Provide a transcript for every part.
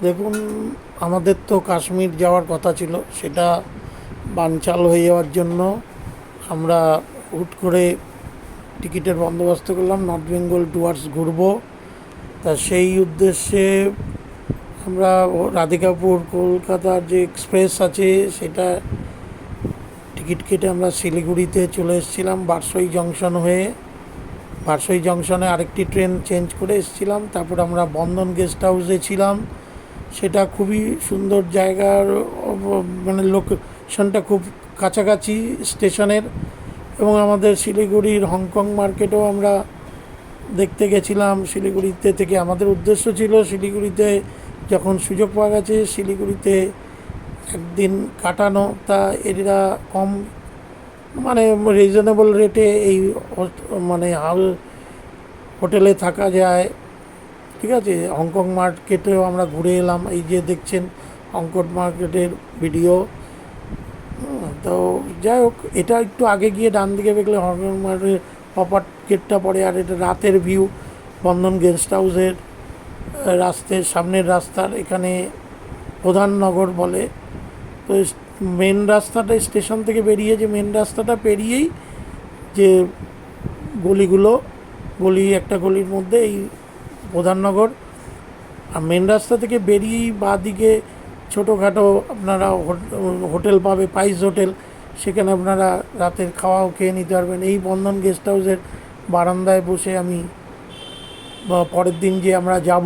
দেখুন, আমাদের তো কাশ্মীর যাওয়ার কথা ছিল, সেটা বানচাল হয়ে যাওয়ার জন্য আমরা হুট করে টিকিটের বন্দোবস্ত করলাম নর্থ বেঙ্গল টুয়ার্স ঘুরবো। তা সেই উদ্দেশ্যে আমরা রাধিকাপুর কলকাতার যে এক্সপ্রেস আছে সেটা টিকিট কেটে আমরা শিলিগুড়িতে চলে এসেছিলাম বারসই জংশন হয়ে। বারসই জংশনে আরেকটি ট্রেন চেঞ্জ করে এসেছিলাম, তারপর আমরা বন্ধন গেস্ট হাউসে ছিলাম। সেটা খুবই সুন্দর জায়গার, মানে লোকেশনটা খুব কাছাকাছি স্টেশনের। এবং আমাদের শিলিগুড়ির হংকং মার্কেটও আমরা দেখতে গেছিলাম। শিলিগুড়িতে থেকে আমাদের উদ্দেশ্য ছিল শিলিগুড়িতে যখন সুযোগ পাওয়া গেছে শিলিগুড়িতে একদিন কাটানো, তা এরা কম মানে রিজনেবল রেটে এই মানে হোটেলে থাকা যায়। ঠিক আছে, হংকং মার্কেটেও আমরা ঘুরে এলাম। এই যে দেখছেন হংকং মার্কেটের ভিডিও। তো যাই হোক, এটা একটু আগে গিয়ে ডান দিকে দেখলে হংকং মার্কেটের প্রপার গেটটা পড়ে। আর এটা রাতের ভিউ বন্ধন গেস্ট হাউসের রাস্তার সামনের রাস্তার, এখানে প্রধান নগর বলে। তো মেন রাস্তাটা স্টেশন থেকে বেরিয়ে, যে মেন রাস্তাটা পেরিয়েই যে গলিগুলো, একটা গলির মধ্যে এই প্রধাননগর। আর মেন রাস্তা থেকে বেরিয়েই বাঁ দিকে ছোটোখাটো আপনারা হোটেল পাবে, পাইস হোটেল। সেখানে আপনারা রাতের খাওয়াও খেয়ে নিতে পারবেন। এই বন্ধন গেস্ট হাউসের বারান্দায় বসে আমি পরের দিন যে আমরা যাব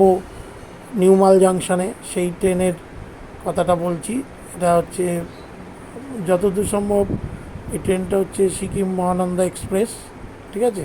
নিউমাল জাংশনে, সেই ট্রেনের কথাটা বলছি। এটা হচ্ছে যতদূর সম্ভব এই ট্রেনটা হচ্ছে সিকিম মহানন্দা এক্সপ্রেস। ঠিক আছে।